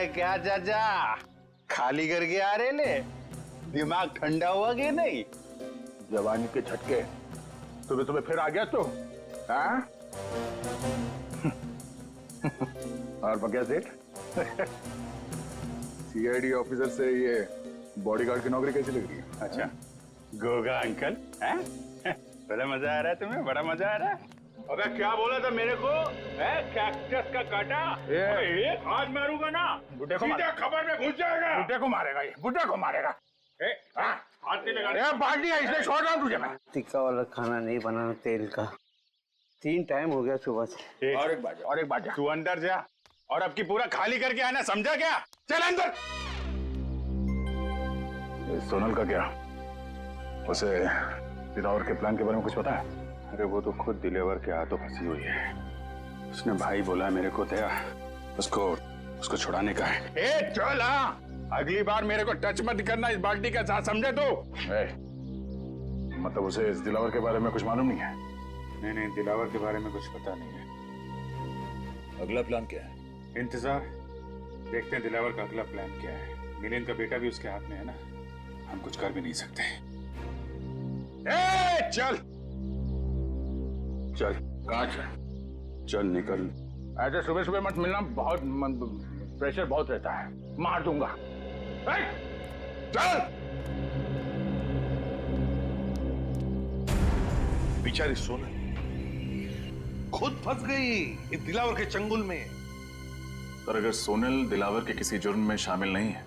अरे क्या चाचा, खाली करके आ रहे ले? दिमाग ठंडा हुआ कि नहीं? जवानी के झटके तुम्हें तुम्हें फिर आ गया तो हाँ? और बगैर सेठ सीआईडी ऑफिसर से ये बॉडीगार्ड की नौकरी कैसी लग रही है? अच्छा गोगा अंकल, हैं? बड़ा मजा आ रहा है तुम्हें? बड़ा मजा आ रहा है? अबे क्या बोला था मेरे को? कैक्टस का काटा एक हाथ मारूंगा ना, बुड्ढे को सीधा खबर में घुस जाएगा। बुड्ढे को मारेगा, ये बुड्ढे को मारेगा। हाथ नहीं लगा। बाल्टी है, इसलिए छोड़ रहा हूँ तुझे मैं। टिक्का वाला खाना नहीं बनाना तेल का। 3 टाइम हो गया सुबह से। और एक बात जा। तू अंदर जा और अब की पूरा खाली करके आना, समझा क्या? चल अंदर। सोनल का क्या? उसे दिलावर के प्लान के बारे में कुछ पता है? अरे वो तो खुद दिलेवर के हाथों फंसी हुई है। उसने भाई बोला मेरे को दया, उसको छुड़ाने का है। ए चल, हाँ अगली बार मेरे को टच मत करना इस बाल्टी का साथ, समझे तू? मतलब उसे इस दिलावर के बारे में कुछ मालूम नहीं है? नहीं, दिलावर के बारे में कुछ पता नहीं है। अगला प्लान क्या है? इंतजार, देखते हैं दिलावर का अगला प्लान क्या है। मिलिंद का बेटा भी उसके हाथ में है ना, हम कुछ कर भी नहीं सकते। चल चल। कहाँ चल? चल निकल। ऐसे सुबह सुबह मत मिलना, बहुत प्रेशर बहुत रहता है, मार दूंगा। चल। बेचारी सोनल खुद फंस गई इस दिलावर के चंगुल में। पर अगर सोनल दिलावर के किसी जुर्म में शामिल नहीं है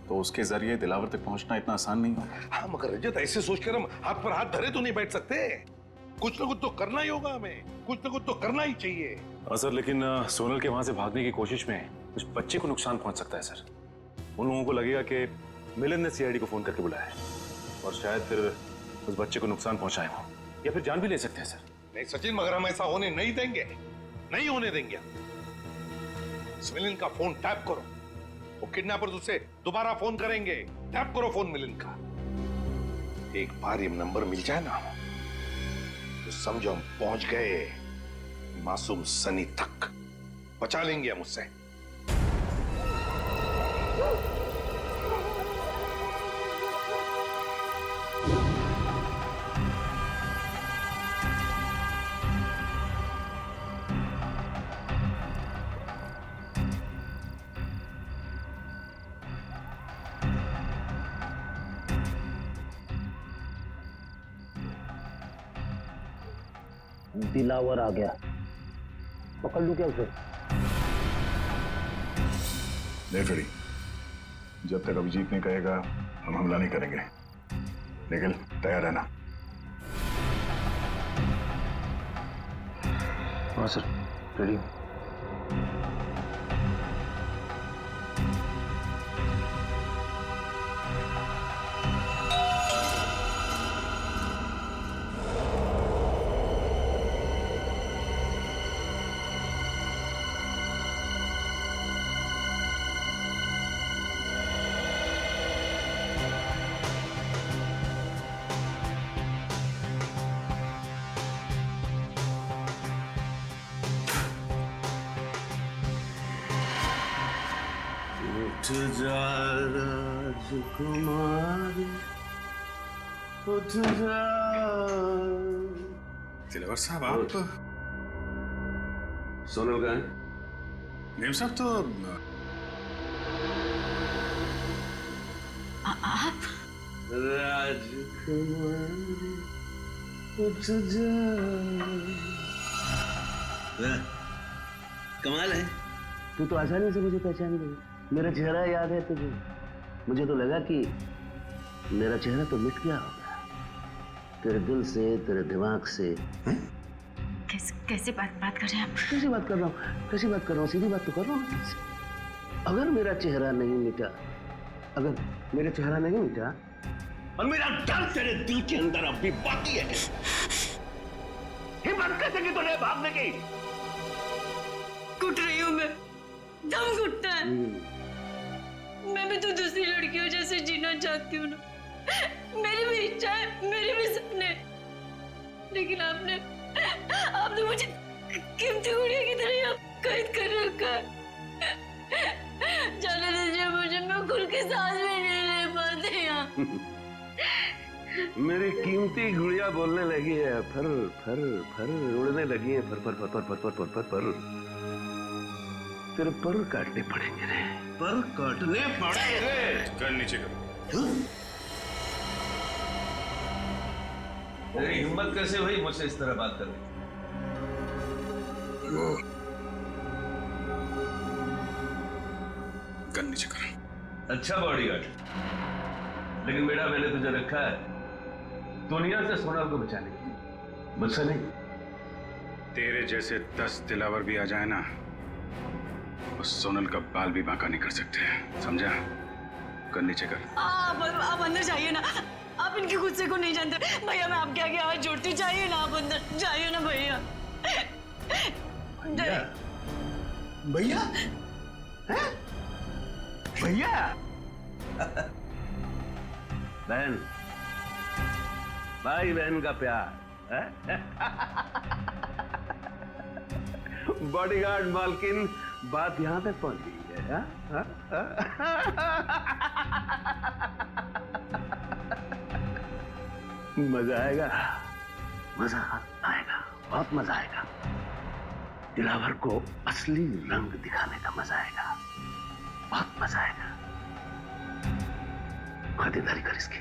तो उसके जरिए दिलावर तक पहुंचना इतना आसान नहीं होगा। हाँ मगर रजत, ऐसे सोचकर हम हाथ पर हाथ धरे तो नहीं बैठ सकते। कुछ ना कुछ तो करना ही होगा हमें, कुछ ना कुछ तो करना ही चाहिए। सर लेकिन सोनल के वहां से भागने की कोशिश में उस बच्चे को नुकसान पहुंच सकता है सर। उन लोगों को लगेगा कि मिलिंद ने सीआईडी को फोन करके बुलाया है और शायद फिर उस बच्चे को नुकसान पहुंचाए हो या फिर जान भी ले सकते हैं सर। नहीं सचिन, मगर हम ऐसा होने नहीं देंगे, नहीं होने देंगे। मिलिंद का फोन टैप करो, वो किडनैपर्स उसे दोबारा फोन करेंगे। टैप करो फोन मिलिंद का। एक बार ये नंबर मिल जाए ना तो समझो हम पहुंच गए मासूम सनी तक। बचा लेंगे हम उससे। दिलावर आ गया, पकड़ लूं क्या उसे? नहीं फ्रेडी, जब तक अभिजीत नहीं कहेगा हम हमला नहीं करेंगे, लेकिन तैयार रहना। हाँ सर, रेडी। उठ जा राजकुमारी, उठ जा। दिलावर साहब आप? सोनल का है? नेम साहब तो आप? राजकुमारी उठ जा। कमाल है, तू तो आसानी से मुझे पहचान गई। मेरा चेहरा याद है तुझे? मुझे तो लगा कि मेरा चेहरा तो मिट गया होगा तेरे दिल से, तेरे दिमाग से। कैसे बात कर रहे हैं आप? कैसी बात कर रहा हूँ? कैसी बात कर रहा हूँ? सीधी बात तो कर रहा हूँ। अगर मेरा चेहरा नहीं मिटा, अगर मेरा चेहरा नहीं मिटा और मेरा डर तेरे दिल के अंदर अब भी बाकी है, हिम्मत कैसे की तूने भागने की? घुट रही हूँ मैं, दम घुटता है। मैं भी तो दूसरी लड़कियों जैसे जीना चाहती हूँ ना। मेरी भी इच्छा है, मेरे भी सपने, लेकिन आपने मुझे कीमती गुड़िया की तरह कैद कर रखा है। जान मेरी कीमती गुड़िया बोलने लगी है, फर फर फर उड़ने लगी है, फर फर फर फर फर फर फर फर। तेरे पर काटने पड़ेंगे रे, पर काटने पड़ेंगे। कर नीचे करो। तेरी हिम्मत कैसे हुई मुझसे इस तरह बात करने? कर नीचे करो। अच्छा बॉडीगार्ड, लेकिन बेटा मैंने तुझे रखा है दुनिया से सोनल को बचाने के लिए, मुझसे नहीं। तेरे जैसे 10 दिलावर भी आ जाए ना, उस सोनल का बाल भी बांका नहीं कर सकते, समझा? कर नीचे कर। आप अंदर जाइए ना, आप इनके गुस्से को नहीं जानते भैया। मैं आपके आगे हाथ जोड़ती हूँ, जाइए ना आप अंदर, जाइए ना भैया। भैया भैया बहन, भाई बहन का प्यार। बॉडीगार्ड मालकिन, बात यहां तक पहुंच गई है। मजा आएगा, मजा आएगा, बहुत मजा आएगा। दिलावर को असली रंग दिखाने का मजा आएगा, बहुत मजा आएगा। खातिरदारी कर इसकी।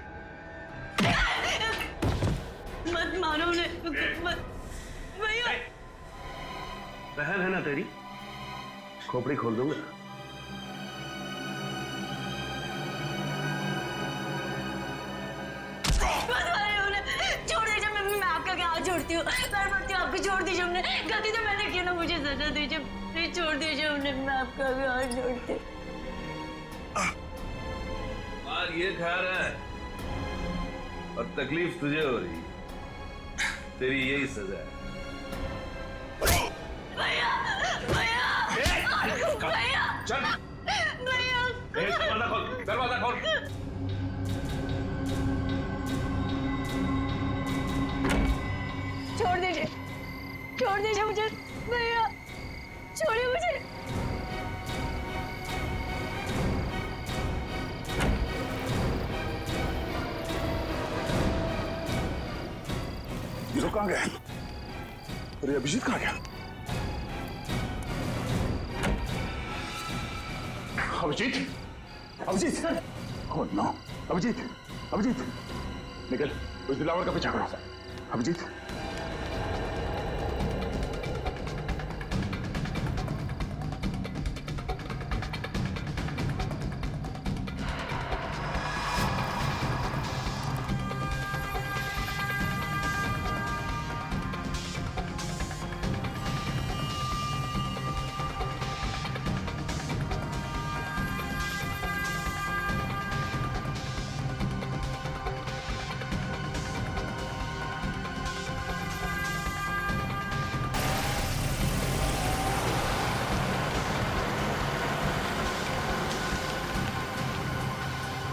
मत मारो उन्हें, मत भैया। बहन है ना तेरी, खोपड़ी खोल दूंगा। मत मारो उन्हें, छोड़ दीजिए। मैं आपका क्या हाथ जोड़ती हूँ, पैर पड़ती हूँ आपको, छोड़ दीजिए उन्हें। गलती तो मैंने की ना, मुझे सजा दीजिए प्लीज, छोड़ दीजिए उन्हें। मैं आपका भी हाथ जोड़ती हूँ। और ये खा रहा है और तकलीफ तुझे हो रही, तेरी यही सजा है। भैया भैया भैया चल भैया, दरवाजा खोल, दरवाजा खोल। छोड़ दीजिए मुझे भैया, छोड़िए मुझे। ये लोग कहाँ गए? अरे अभिजीत कहाँ गया? अभिजीत, अभिजीत, ओह नो, अभिजीत, अभिजीत, निकल, उस दिलावर का पीछा करो। Abhijit,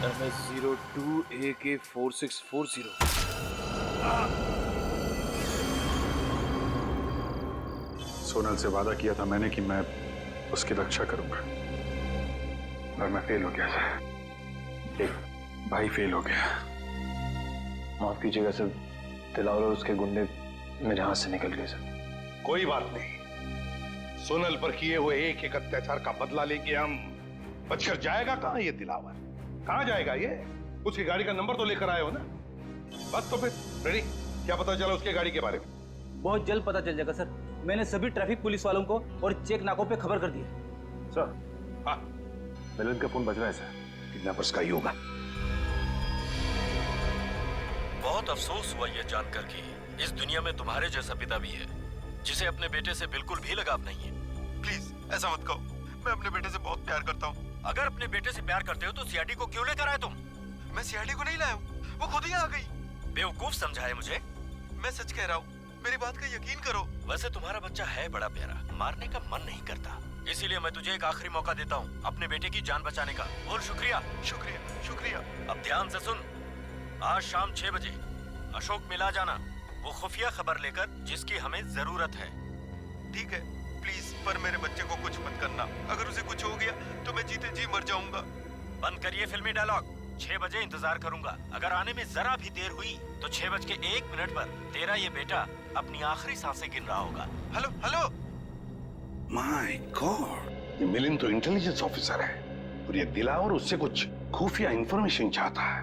MS02 AK4640। सोनल से वादा किया था मैंने कि मैं उसकी रक्षा करूंगा, और मैं फेल हो गया सर। एक भाई फेल हो गया। माफ कीजिएगा सर, दिलावर और उसके गुंडे मेरे हाथ से निकल गए सर। कोई बात नहीं, सोनल पर किए हुए एक एक अत्याचार का बदला लेंगे हम। बचकर जाएगा कहां ये दिलावर? कहां जाएगा ये? उसकी गाड़ी का नंबर तो लेकर आए हो ना? बस तो फिर रेडी। क्या पता चला उसके गाड़ी के बारे में? बहुत जल्द पता चल जाएगा सर। मैंने सभी ट्रैफिक पुलिस वालों को और चेक नाकों पे खबर कर दी है। सर, हाँ, मिलन का फोन बज रहा है सर। किडनैपर्स का ही होगा। बहुत अफसोस हुआ यह जानकर कि इस दुनिया में तुम्हारे जैसा पिता भी है जिसे अपने बेटे से बिल्कुल भी लगाव नहीं है। प्लीज ऐसा मत कहो, मैं अपने बेटे से बहुत प्यार करता हूँ। अगर अपने बेटे से प्यार करते हो तो सीआईडी को क्यों लेकर आए तुम? मैं सीआईडी को नहीं लाया हूँ, वो खुद ही आ गई। बेवकूफ समझा है मुझे? मैं सच कह रहा हूँ, मेरी बात का यकीन करो। वैसे तुम्हारा बच्चा है बड़ा प्यारा, मारने का मन नहीं करता, इसीलिए मैं तुझे एक आखिरी मौका देता हूँ अपने बेटे की जान बचाने का। बोल शुक्रिया। शुक्रिया शुक्रिया। अब ध्यान से सुन, आज शाम 6 बजे अशोक मिला जाना, वो खुफिया खबर लेकर जिसकी हमें जरूरत है। ठीक है, प्लीज, पर मेरे बच्चे को कुछ मत करना। अगर उसे कुछ हो गया तो मैं जीते जी मर जाऊंगा। बंद करिए फिल्मी डायलॉग, 6 बजे इंतजार करूंगा। अगर आने में जरा भी देर हुई तो 6:01 पर तेरा ये बेटा अपनी आखिरी सांसें गिन रहा होगा। Hello hello. माय गॉड, ये मिलिंद तो इंटेलिजेंस ऑफिसर है और ये दिलावर उससे कुछ खुफिया इंफॉर्मेशन चाहता है।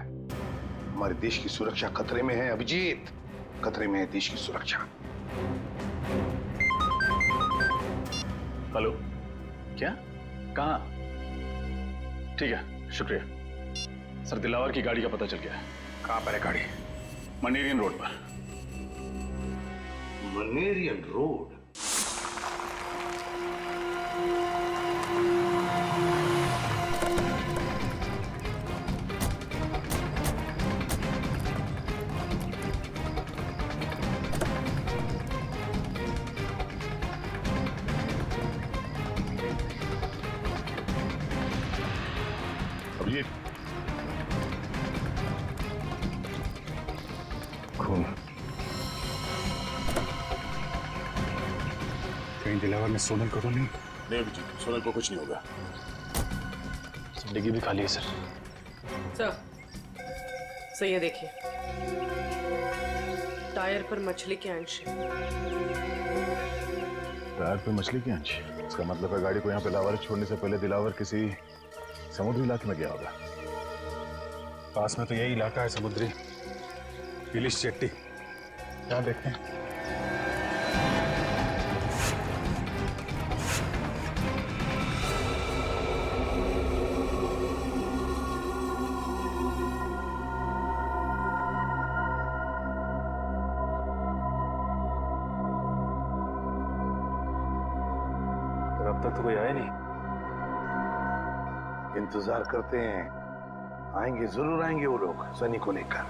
हमारे देश की सुरक्षा खतरे में है अभिजीत, खतरे में है देश की सुरक्षा। हेलो, क्या? कहाँ? ठीक है, शुक्रिया सर। दिलावर की गाड़ी का पता चल गया है। कहाँ पर है गाड़ी? मनेरियन रोड पर। मनेरियन रोड? अभिजीत, खून। कहीं दिलावर ने सोनल को तो नहीं? नहीं अभिजीत, सोनल को कुछ नहीं होगा। जिंदगी भी खाली है सर। सर ये देखिए, टायर पर मछली के अंश है। टायर पे मछली की अंश? इसका मतलब है गाड़ी को यहाँ पे लावारिस छोड़ने से पहले दिलावर किसी समुद्री इलाके में गया होगा। पास में तो यही इलाका है समुद्री, इलिश चट्टी। क्या देखते हैं? अब तक तो कोई आया नहीं। इंतजार करते हैं, आएंगे, जरूर आएंगे वो लोग सनी को लेकर।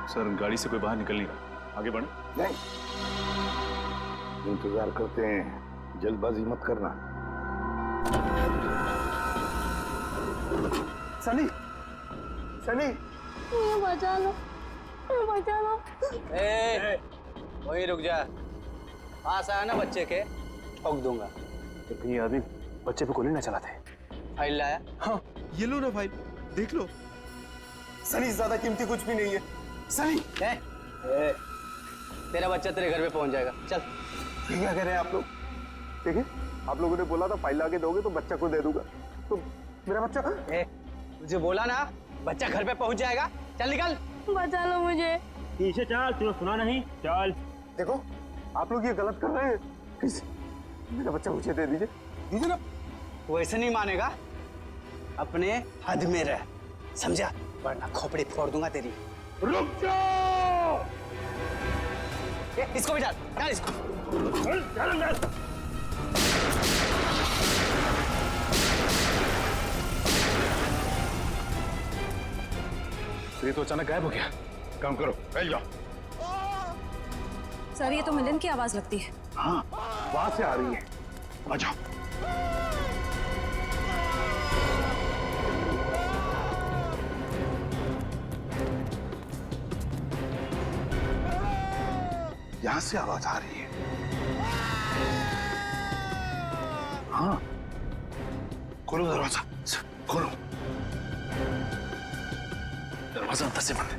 सर गाड़ी से कोई बाहर निकल नहीं रहा, आगे बढ़े। नहीं, इंतजार करते हैं, जल्दबाजी मत करना। सनी, सनी, बचा लो, बचा लो। वहीं रुक जा। पास आया ना बच्चे के, ठोक दूंगा। तो कहीं आदमी बच्चे पे गोली ना चलाते। फाइल लाया? हाँ, ये लो ना फाइल, देख लो। सनी ज्यादा कीमती कुछ भी नहीं है। सनी, तेरा बच्चा तेरे घर पे पहुंच जाएगा। चल। क्या कह रहे हैं आप लोग? देखिए, आप लोगों ने बोला था फाइल लाके दोगे तो बच्चा को दे दूंगा, तो मेरा बच्चा? तुझे बोला ना बच्चा घर पे पहुंच जाएगा। चल निकल। बचा लो मुझे। पीछे चल, तुम्हें सुना नहीं? चल। देखो, आप लोग ये गलत कर रहे हैं। प्लीज मेरा बच्चा मुझे दे दीजिए, दीजिए ना। वैसे नहीं मानेगा, अपने हद में रह, समझा? वरना खोपड़ी फोड़ दूंगा तेरी। रुक जाओ! इसको भी डाल, डाल इसको। ये तो अचानक गायब हो गया। काम करो, फैल जाओ। सर ये तो मिलन की आवाज लगती है। हाँ, वहां से आ रही है। आ जाओ। यहां से आवाज आ रही है। हाँ, खोलो दरवाजा, खोलो। दरवाजा अंदर से बंद है।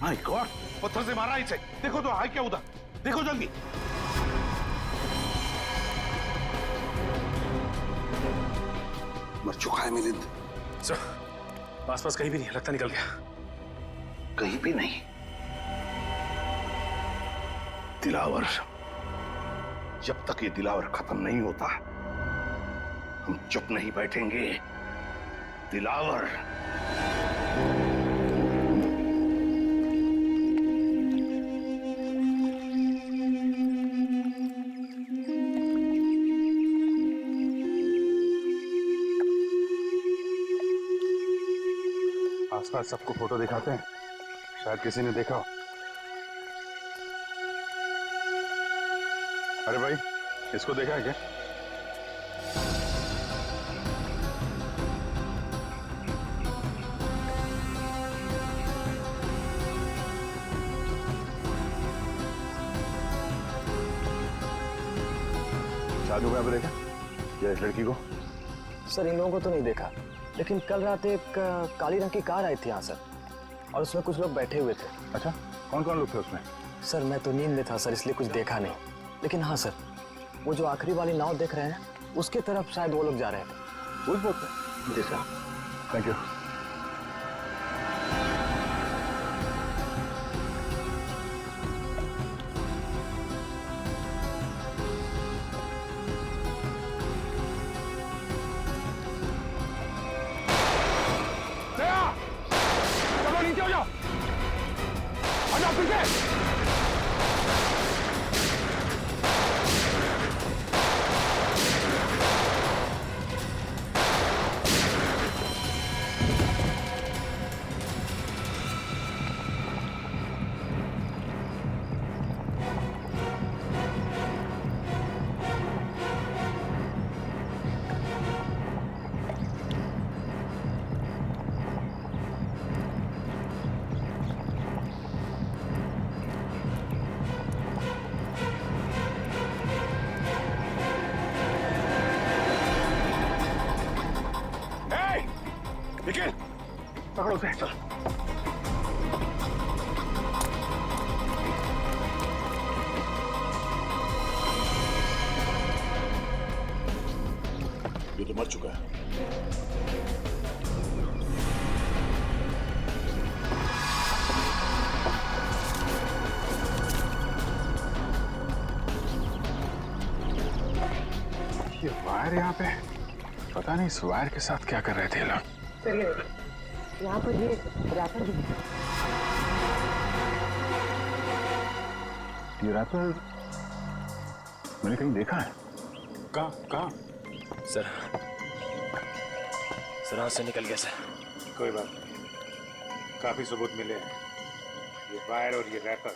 माय गॉड, पत्थर से मारा इसे। देखो तो है क्या उधर, देखो जल्दी। मर चुका है मिलिंद। सर, आसपास कहीं भी नहीं, लगता निकल गया। कहीं भी नहीं। दिलावर, जब तक ये दिलावर खत्म नहीं होता हम चुप नहीं बैठेंगे। दिलावर। आसपास सबको फोटो दिखाते हैं, शायद किसी ने देखा हो। अरे भाई, इसको देखा है क्या? साधु को यहाँ पे देखा या इस लड़की को? सर इन लोगों को तो नहीं देखा, लेकिन कल रात एक काली रंग की कार आई थी यहाँ सर, और उसमें कुछ लोग बैठे हुए थे। अच्छा, कौन कौन लोग थे उसमें? सर मैं तो नींद में था सर, इसलिए कुछ देखा नहीं, लेकिन हाँ सर वो जो आखिरी वाली नाव देख रहे हैं उसके तरफ शायद वो लोग जा रहे थे। उस बोट पे? जी सर। Thank you. चलो नीचे हो जाओ, आ जाओ पीछे। निखिल, पकड़ो उसे, चल। ये तो मर चुका है। ये वायर यहाँ पे, पता नहीं इस वायर के साथ क्या कर रहे थे लोग। सर ये यहाँ पर ये रैपर भी है। ये रैपर मैंने कहीं देखा है। कहाँ? सर हाथ से निकल गया सर। कोई बात नहीं, काफी सबूत मिले हैं। ये वायर और ये रैपर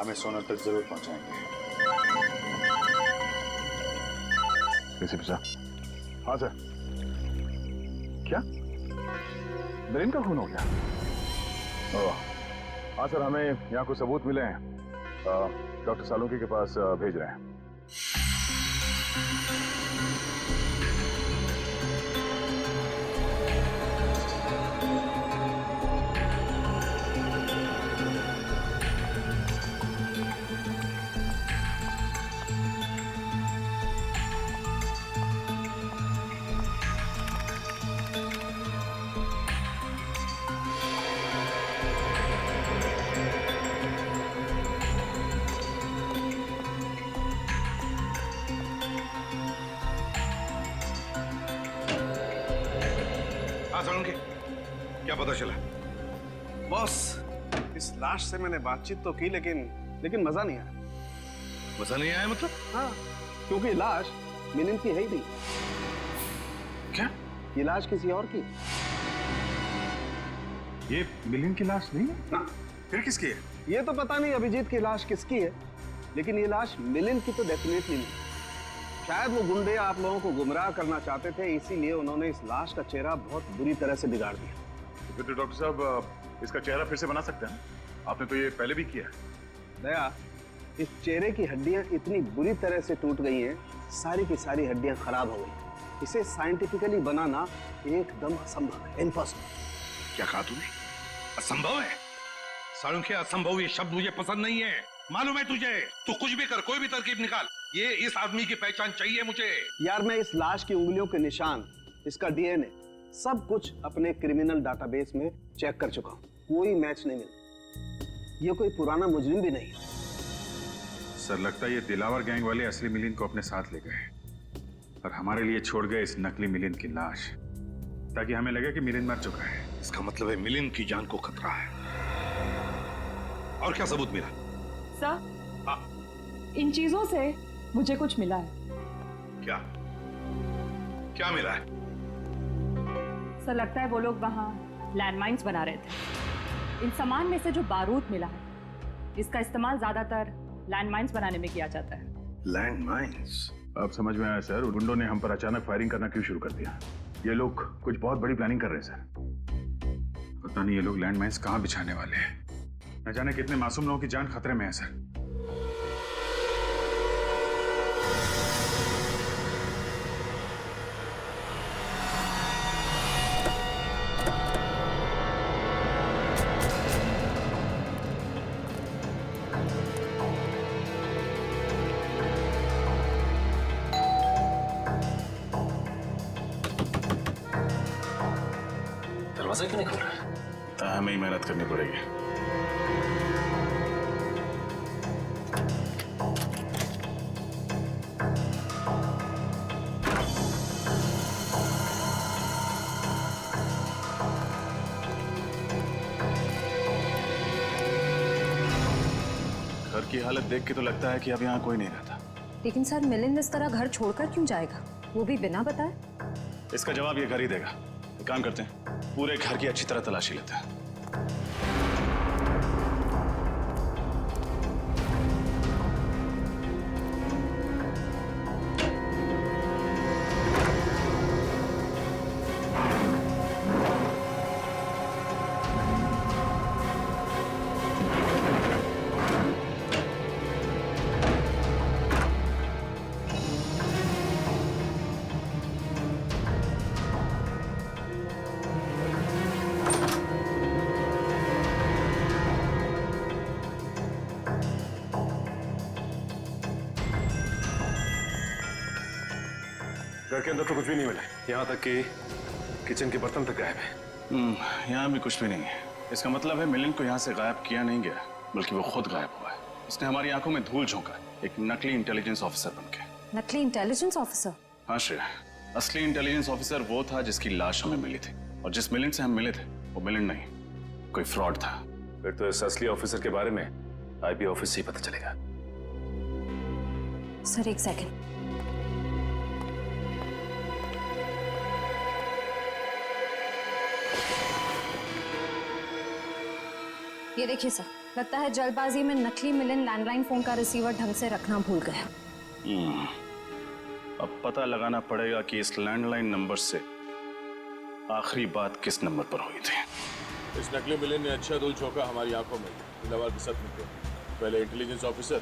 हमें सोनल तक जरूर पहुंचाएंगे। एसीपी साहब। हाँ सर। क्या मिलिन का खून हो गया? ओह हाँ सर, हमें यहाँ कुछ सबूत मिले हैं, डॉक्टर सालुंकी के पास भेज रहे हैं। क्या पता चला? बॉस, इस लाश से मैंने बातचीत तो की, लेकिन मजा नहीं आया। मजा नहीं आया मतलब? हाँ, क्योंकि लाश मिलिन की है ही नहीं। क्या? ये लाश किसी और की। ये मिलिन की लाश नहीं है ना। फिर किसकी है? ये तो पता नहीं अभिजीत की लाश किसकी है, लेकिन ये लाश मिलिन की तो डेफिनेटली नहीं। शायद वो गुंडे आप लोगों को गुमराह करना चाहते थे, इसीलिए उन्होंने इस लाश का चेहरा बहुत बुरी तरह से बिगाड़ दिया। फिर तो डॉक्टर साहब इसका चेहरा फिर से बना सकते हैं, आपने तो ये पहले भी किया है। दया, इस चेहरे की हड्डियां इतनी बुरी तरह से टूट गई हैं, सारी की सारी हड्डियां खराब हो गई। इसे साइंटिफिकली बनाना एकदम असंभव है, इम्पॉसिबल। क्या कहा तूने? असंभव है? सालुंकी, असंभव ये शब्द मुझे पसंद नहीं है। मालूम है तुझे, तू कुछ भी कर, कोई भी तरकीब निकाल, ये इस आदमी की पहचान चाहिए मुझे। यार मैं इस लाश की उंगलियों के निशान, इसका डीएनए, सब कुछ अपने क्रिमिनल डाटाबेस में चेक कर चुका हूं, कोई मैच नहीं मिला। ये कोई पुराना मुजरिम भी नहीं। सर लगता है ये दिलावर गैंग वाले असली मिलिन को अपने साथ ले गए और हमारे लिए छोड़ गए इस नकली मिलिन की लाश, ताकि हमें लगे कि मिलिन मर चुका है। इसका मतलब है मिलिन की जान को खतरा है। और क्या सबूत मिला? सर, हाँ। इन चीजों से मुझे कुछ मिला है। क्या? क्या मिला है? सर लगता है वो लोग वहाँ लैंडमाइंस बना रहे थे। इन सामान में से जो बारूद मिला है, इसका इस्तेमाल ज्यादातर लैंडमाइंस बनाने में किया जाता है। लैंडमाइंस? अब समझ में आया सर, गुंडों ने हम पर अचानक फायरिंग करना क्यों शुरू कर दिया। ये लोग कुछ बहुत बड़ी प्लानिंग कर रहे हैं सर। पता नहीं ये लोग लैंड माइन्स कहाँ बिछाने वाले हैं। न जाने कितने मासूम लोगों की जान खतरे में है सर। दरवाजा क्यों नहीं खोल रहा है? हमें ही मेहनत करनी पड़ेगी। घर की हालत देख के तो लगता है कि अब यहाँ कोई नहीं रहता। लेकिन सर मिलिंद इस तरह घर छोड़कर क्यों जाएगा, वो भी बिना बताए? इसका जवाब ये घर ही देगा। एक काम करते हैं, पूरे घर की अच्छी तरह तलाशी लेते हैं। घर के अंदर तो कुछ भी नहीं मिला, यहाँ तक कि किचन के बर्तन तक गायब है। यहाँ भी कुछ भी नहीं है। इसका मतलब है मिलिंद को यहाँ से गायब किया नहीं गया, बल्कि वो खुद गायब हुआ है। उसने हमारी आंखों में धूल झोंका, एक नकली इंटेलिजेंस ऑफिसर बनके। नकली इंटेलिजेंस ऑफिसर? हाँ श्रेया, असली इंटेलिजेंस ऑफिसर वो था जिसकी लाश हमें मिली थी, और जिस मिलिंद से हम मिले थे वो मिलिंद नहीं, कोई फ्रॉड था। फिर तो इस असली ऑफिसर के बारे में आईपी ऑफिस से ही पता चलेगा। सर एक सेकंड। ये देखिए सर, लगता है जल्दबाजी में नकली मिलिंद लैंडलाइन फोन का रिसीवर ढंग से रखना भूल गया। अब पता लगाना पड़ेगा कि इस लैंडलाइन नंबर से आखिरी बात किस नंबर पर हुई थी। इस नकली मिलिंद ने अच्छा धूल झोंका हमारी आंखों में। पहले इंटेलिजेंस ऑफिसर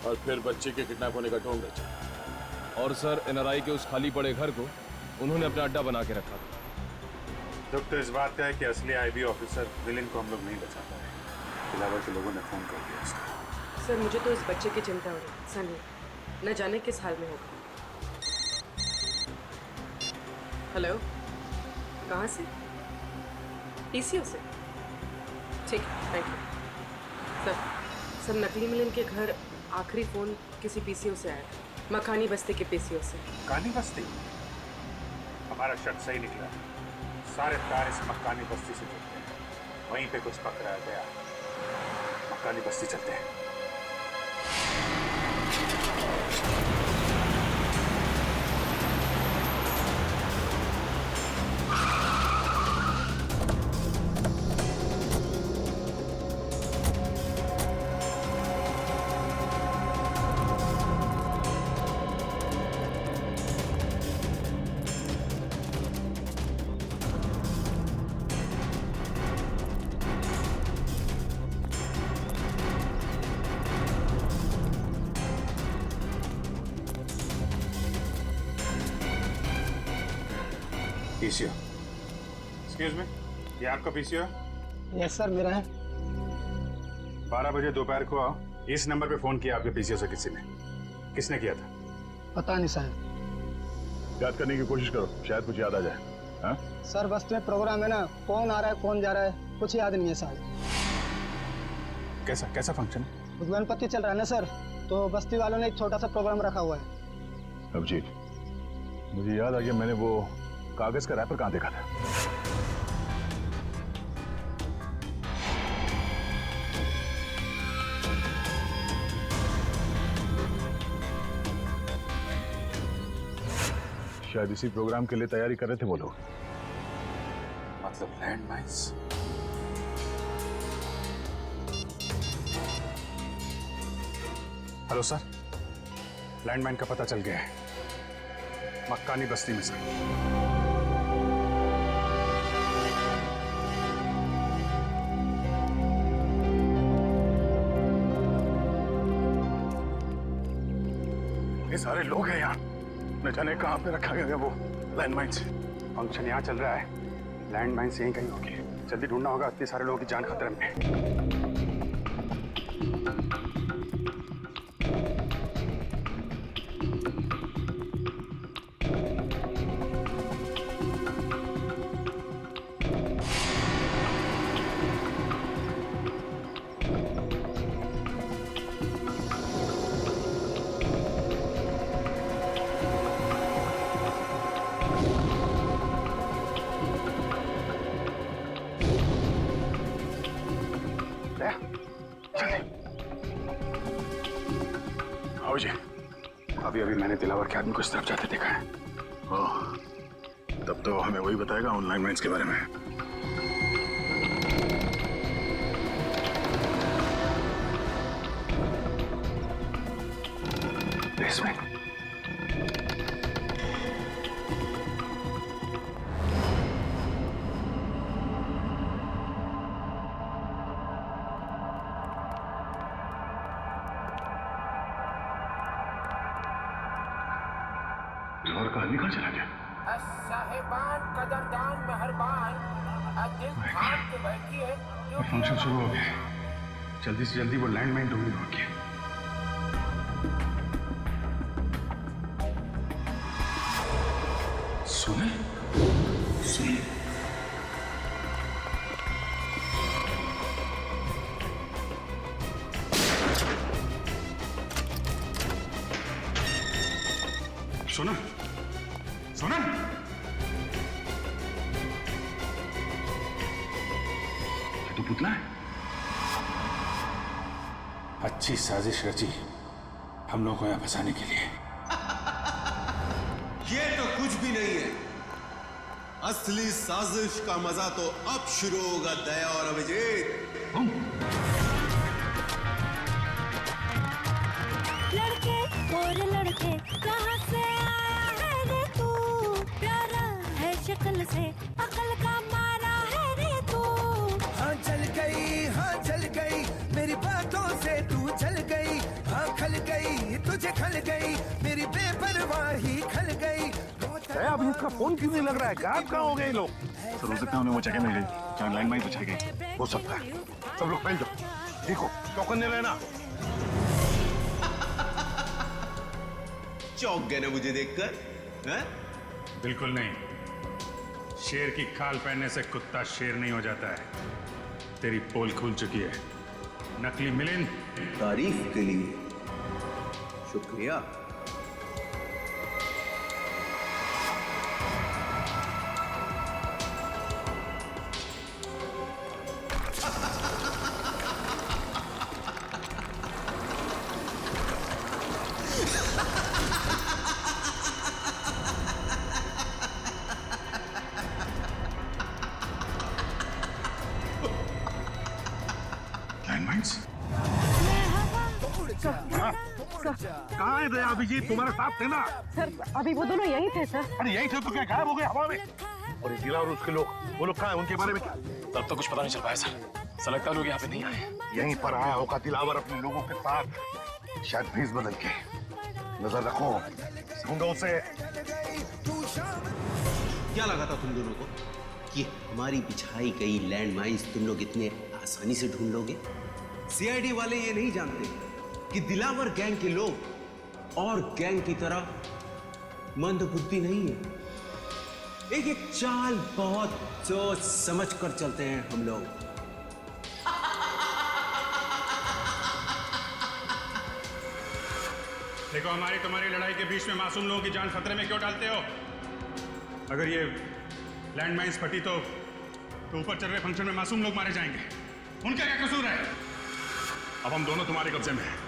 और फिर बच्चे के किडनैप होने का ढोंग रचा। और सर एनआरआई के उस खाली पड़े घर को उन्होंने अपना अड्डा बना के रखा। दुख तो इस बात का है कि असली आईबी ऑफिसर विलेन को हम लोग नहीं बचा पाए। इलाहाबाद के लोगों ने फोन कर दिया इसको। सर मुझे तो इस बच्चे की चिंता हो रही। सनी न जाने किस हाल में होगा। हेलो, कहाँ से? पीसीओ से? ठीक है, थैंक यू। सर नकली मिलिंद के घर आखिरी फोन किसी पीसीओ से आया था, मकानी बस्ती के पीसीओ से। मकानी बस्ती? हमारा शक सही निकला। सारे तार इस मकानी बस्ती से जुड़ते हैं। वहीं पे कुछ पकड़ा गया। मकानी बस्ती चलते हैं। पीसीओ, एक्सक्यूज मी, ये आपका पीसीओ है? यस सर, मेरा है। 12 बजे दोपहर को आओ। इस नंबर पे फोन किया आपके पीसीओ से किसी ने? किसने किया था? पता नहीं साहब। याद करने की कोशिश करो, शायद कुछ याद आ जाए। हाँ? सर बस्ती में प्रोग्राम है ना, कौन आ रहा है कौन जा रहा है कुछ याद नहीं है साहब। कैसा फंक्शन? गणपति चल रहा है ना सर, तो बस्ती वालों ने एक छोटा सा प्रोग्राम रखा हुआ है। अभिजीत, मुझे याद आ गया, मैंने वो कागज का रैपर कहाँ देखा था? शायद इसी प्रोग्राम के लिए तैयारी कर रहे थे वो लोग। मतलब land mines? Hello sir, landmine का पता चल गया है, मक्कानी बस्ती में से। ये सारे लोग हैं यहाँ, न जाने कहाँ पे रखा गया है वो लैंडमाइन। फंक्शन यहाँ चल रहा है, लैंडमाइन यहीं कहीं होगी। जल्दी ढूंढना होगा, इतने सारे लोगों की जान खतरे में। आओ जी, अभी अभी मैंने दिलावर के आदमी को इस तरफ जाते देखा है। ओह, तब तो हमें वही बताएगा ऑनलाइन माइंस के बारे में। बेसमेंट। दिलावर का आदमी कहाँ चला गया? साहिबान कदरदान मेहरबान दिल थाम के बैठी है। फंक्शन शुरू हो गया है, जल्दी से जल्दी वो लैंडमाइन ढूंढनी होगी। सुने सुने सुना सुना ये तो पुतला है। अच्छी साजिश रची हम लोगों को यहाँ फंसाने के लिए। ये तो कुछ भी नहीं है, असली साजिश का मजा तो अब शुरू होगा दया और अभिजीत। लड़के और लड़के कहाँ से आए रे तू, प्यारा है शक्ल से अकल का मारा है रे तू। हाँ जल गई मेरी बातों से तू जल गई। हाँ खल गई तुझे खल गई मेरी बेपरवाही खल गई। अब इसका फोन क्यों नहीं लग रहा है? गायब कहाँ हो गए लोग? सर हो सकता है उन्हें वो जगह मिल गई जहाँ लैंडमाइन बचाई गई। हो सकता है। सब लोग फैल जाओ, देखो चौकन्ने रहना। चौंक गए ना मुझे देखकर? हैं? बिल्कुल नहीं, शेर की खाल पहनने से कुत्ता शेर नहीं हो जाता है। तेरी पोल खुल चुकी है नकली मिलिंद। तारीफ के लिए शुक्रिया। कहाँ है दया अभिजीत? तुम्हारे साथ थे ना? सर अभी वो दोनों यही थे सर। अरे यही थे तो क्या गायब हो गए हवा में? और ये दिला और उसके लोग, वो लोग कहाँ हैं? उनके बारे में क्या? तब तो कुछ पता नहीं चल पाया सर। लगता है लोग यहाँ पे नहीं आए। यहीं पर आया होगा दिलावर अपने लोगों के साथ, शायद भेस बदल के। नजर रखो, ढूंढो उसे। क्या लगा था तुम दोनों को कि हमारी बिछाई गई लैंड माइंस तुम लोग इतने आसानी से ढूंढ लोगे? सीआईडी वाले ये नहीं जानते कि दिलावर गैंग के लोग और गैंग की तरह मंदबुद्धि नहीं है। एक एक चाल बहुत सोच समझ कर चलते हैं हम लोग। देखो, हमारी तुम्हारी लड़ाई के बीच में मासूम लोगों की जान खतरे में क्यों डालते हो? अगर ये लैंडमाइंस फटी तो ऊपर चल रहे फंक्शन में मासूम लोग मारे जाएंगे। उनका क्या कसूर है? अब हम दोनों तुम्हारे कब्जे में हैं।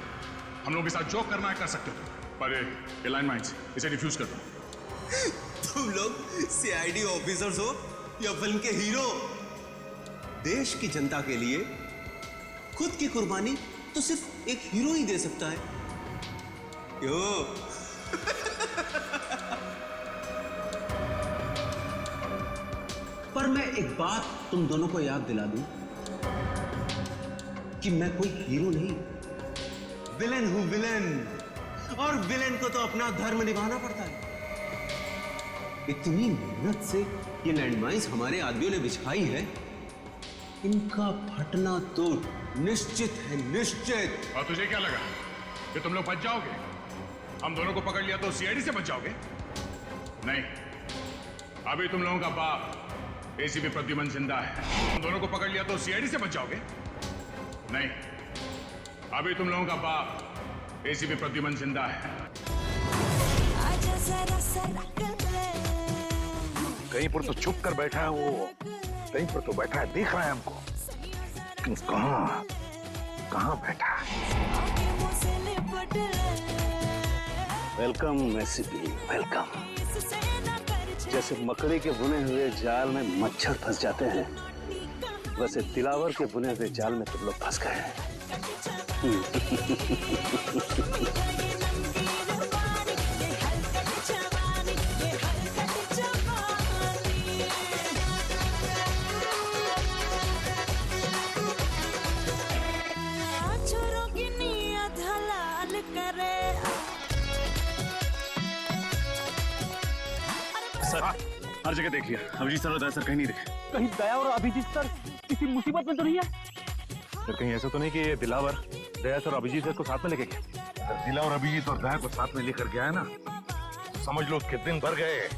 हम लोग के साथ जो करना है कर सकते हो, पर ये लैंडमाइंस इसे डिफ्यूज कर दो। तुम लोग सीआईडी ऑफिसर्स हो या फिल्म के हीरो? देश की जनता के लिए खुद की कुर्बानी तो सिर्फ एक हीरो ही दे सकता है। क्यों? पर मैं एक बात तुम दोनों को याद दिला दूं कि मैं कोई हीरो नहीं, विलेन हूं, विलेन। और विलेन को तो अपना धर्म निभाना पड़ता है। इतनी मेहनत से ये लैंडमाइंस हमारे आदमियों ने बिछाई है, इनका फटना तो निश्चित है, निश्चित। और तुझे क्या लगा कि तुम लोग बच जाओगे? हम दोनों को पकड़ लिया तो सीआईडी से बच जाओगे? नहीं, अभी तुम लोगों का बाप एसीपी प्रद्युमन जिंदा है। हम दोनों को पकड़ लिया तो सीआईडी से बच जाओगे? नहीं, अभी तुम लोगों का बाप एसीपी प्रद्युमन जिंदा है। कहीं पर तो छुप कर बैठा है वो, कहीं पर तो बैठा है, दिख रहा है हमको, लेकिन कहाँ बैठा है? Welcome ACP, welcome. जैसे मकड़ी के बुने हुए जाल में मच्छर फंस जाते हैं, वैसे दिलावर के बुने हुए जाल में तुम लोग फंस गए हैं। सर, हर जगह देखिए, अभिजीत सर और दया सर कहीं नहीं दिखे। कहीं दया और अभिजीत सर किसी मुसीबत में तो नहीं है? सर कहीं ऐसा तो नहीं कि ये दिलावर दया सर और अभिजीत सर को साथ में लेके गया? अगर दिला और अभिजीत और दया को साथ में लेकर गया है ना, समझ लो उसके दिन भर गए।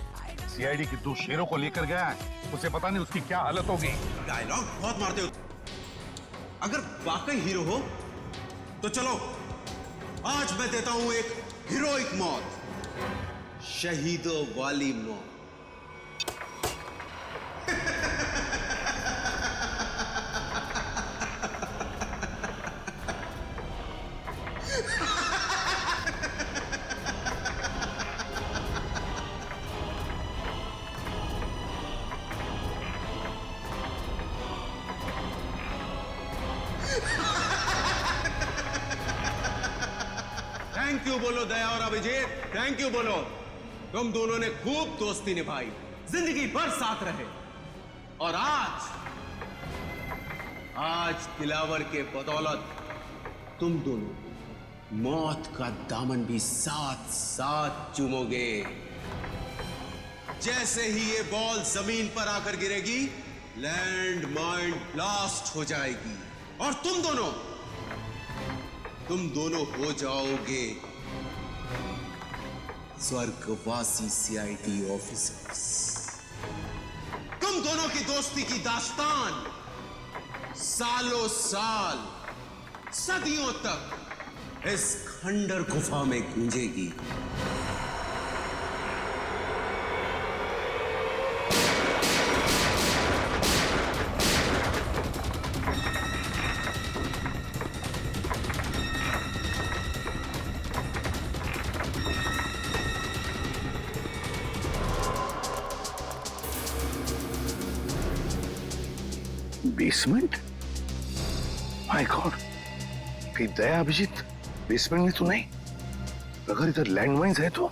सीआईडी की 2 शेरों को लेकर गया है, उसे पता नहीं उसकी क्या हालत होगी। डायलॉग बहुत मारते हो। अगर वाकई हीरो हो तो चलो, आज मैं देता हूं एक हीरोइक मौत, शहीदों वाली मौत। थैंक यू बोलो दया और अभिजीत, थैंक यू बोलो। तुम दोनों ने खूब दोस्ती निभाई, जिंदगी भर साथ रहे, और आज दिलावर के बदौलत तुम दोनों मौत का दामन भी साथ साथ चूमोगे। जैसे ही ये बॉल जमीन पर आकर गिरेगी, लैंड माइन ब्लास्ट हो जाएगी और तुम दोनों हो जाओगे स्वर्गवासी सीआईडी ऑफिसर्स। तुम दोनों की दोस्ती की दास्तान सालों साल, सदियों तक इस खंडर गुफा में गूंजेगी। बेसमेंट? माय गॉड, कहीं दया अभिजीत बेसमेंट में तो नहीं? अगर इधर लैंडमाइंस है तो?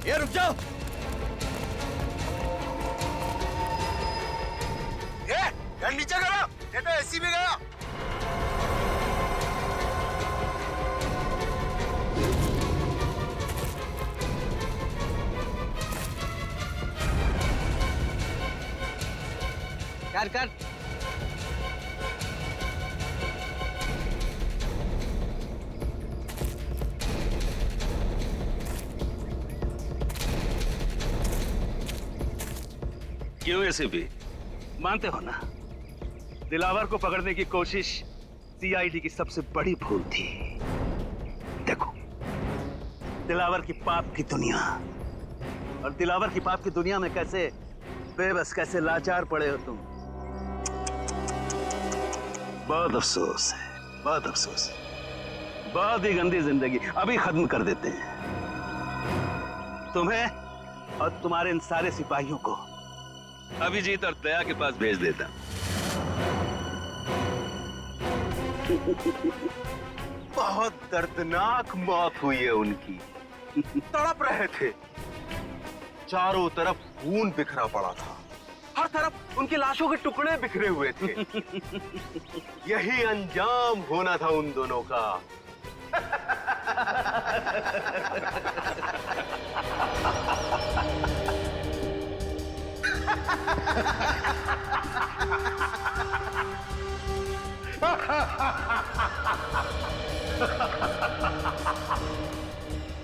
ये रुक जाओ। ये गन नीचे करो, ये तो एसी भी गया। कर क्यों एसीपी, मानते हो ना, दिलावर को पकड़ने की कोशिश सीआईडी की सबसे बड़ी भूल थी। देखो, दिलावर की पाप की दुनिया, और दिलावर की पाप की दुनिया में कैसे बेबस, कैसे लाचार पड़े हो तुम। बहुत अफसोस है, बहुत अफसोस है। बहुत ही गंदी जिंदगी अभी खत्म कर देते हैं। तुम्हें और तुम्हारे इन सारे सिपाहियों को अभिजीत और दया के पास भेज देता। बहुत दर्दनाक मौत हुई है उनकी। तड़प रहे थे, चारों तरफ खून बिखरा पड़ा था, हर तरफ उनकी लाशों के टुकड़े बिखरे हुए थे। यही अंजाम होना था उन दोनों का।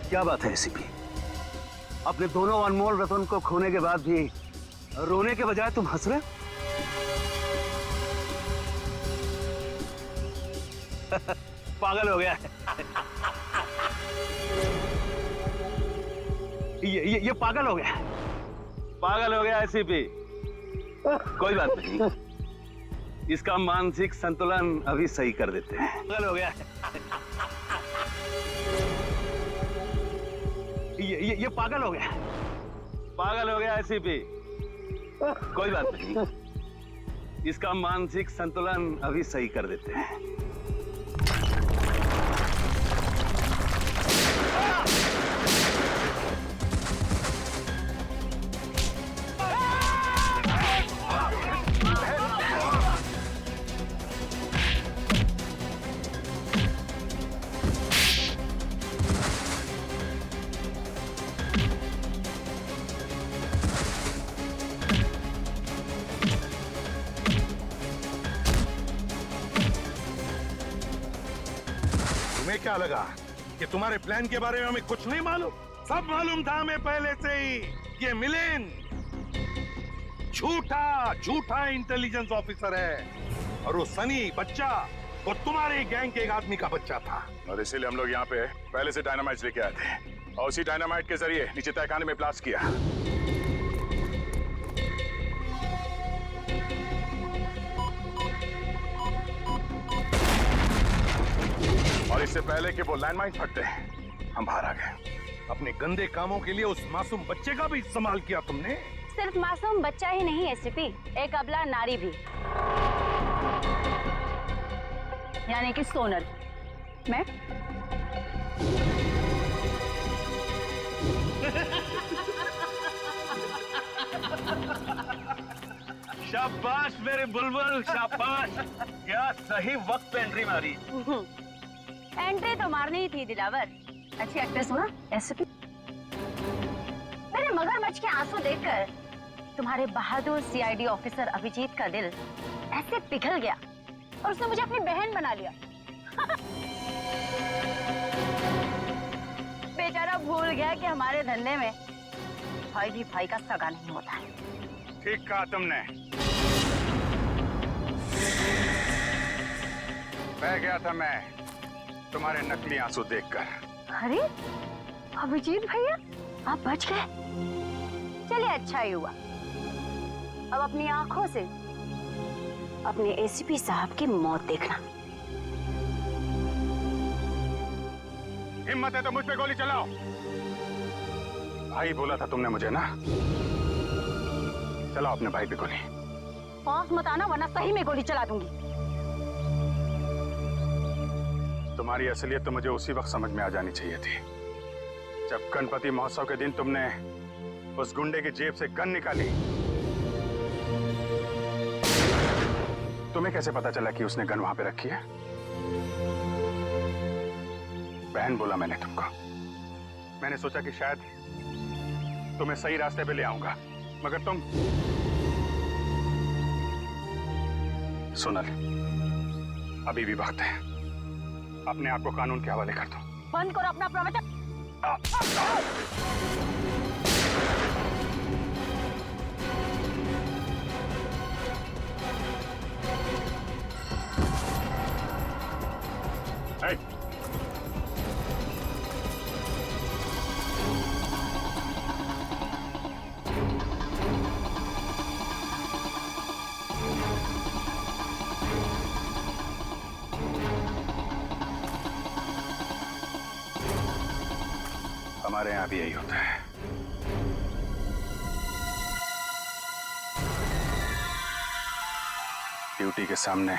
क्या बात है एसीपी, अपने दोनों अनमोल रतन को खोने के बाद भी रोने के बजाय तुम हंस रहे? पागल हो गया है। ये पागल हो गया, पागल हो गया एसीपी। कोई बात नहीं, इसका मानसिक संतुलन अभी सही कर देते हैं। पागल हो गया है। ये पागल हो गया, पागल हो गया एसीपी। कोई बात नहीं, इसका मानसिक संतुलन अभी सही कर देते हैं। तुम्हें क्या लगा कि तुम्हारे प्लान के बारे में हमें कुछ नहीं मालूम? सब मालूम था हमें पहले से ही। ये मिलिंद झूठा इंटेलिजेंस ऑफिसर है, और वो सनी बच्चा वो तुम्हारे गैंग के एक आदमी का बच्चा था। और इसीलिए हम लोग यहाँ पे पहले से डायनामाइट लेके आए थे, और उसी डायनामाइट के जरिए नीचे तहखाने में ब्लास्ट किया। और इससे पहले कि वो लैंडमाइन फटते हम बाहर आ गए। अपने गंदे कामों के लिए उस मासूम बच्चे का भी इस्तेमाल किया तुमने। सिर्फ मासूम बच्चा ही नहीं एसीपी, एक अबला नारी भी, यानी कि सोनल। मैं शाबाश मेरे बुलबुल, शाबाश। क्या सही वक्त पे एंट्री मारी। एंट्री तो मारनी ही थी दिलावर। अच्छी एक्ट्रेस हो ना एसीपी। मेरे मगरमच्छ के आंसू देखकर तुम्हारे बहादुर सीआईडी ऑफिसर अभिजीत का दिल ऐसे पिघल गया और उसने मुझे अपनी बहन बना लिया। बेचारा भूल गया कि हमारे धंधे में भाई भी भाई का सगा नहीं होता है। ठीक कहा तुमने। बह गया था मैं तुम्हारे नकली आंसू देखकर। अरे अभिजीत भैया, आप बच गए। चलिए अच्छा ही हुआ। अब अपनी आंखों से अपने एसीपी साहब की मौत देखना। हिम्मत है तो मुझ पे गोली चलाओ। भाई बोला था तुमने मुझे ना, चलाओ अपने भाई पे गोली। पास मत आना वरना सही में गोली चला दूंगी। तुम्हारी असलियत तो मुझे उसी वक्त समझ में आ जानी चाहिए थी जब गणपति महोत्सव के दिन तुमने उस गुंडे की जेब से गन निकाली। तुम्हें कैसे पता चला कि उसने गन वहां पे रखी है? बहन बोला मैंने तुमको। मैंने सोचा कि शायद तुम्हें सही रास्ते पे ले आऊंगा, मगर तुम। सोनल, अभी भी वक्त है, अपने आप को कानून के हवाले कर दो। बंद करो अपना प्रवचन। हमारे यहाँ भी यही होता है। ड्यूटी के सामने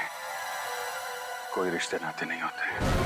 कोई रिश्ते नाते नहीं होते।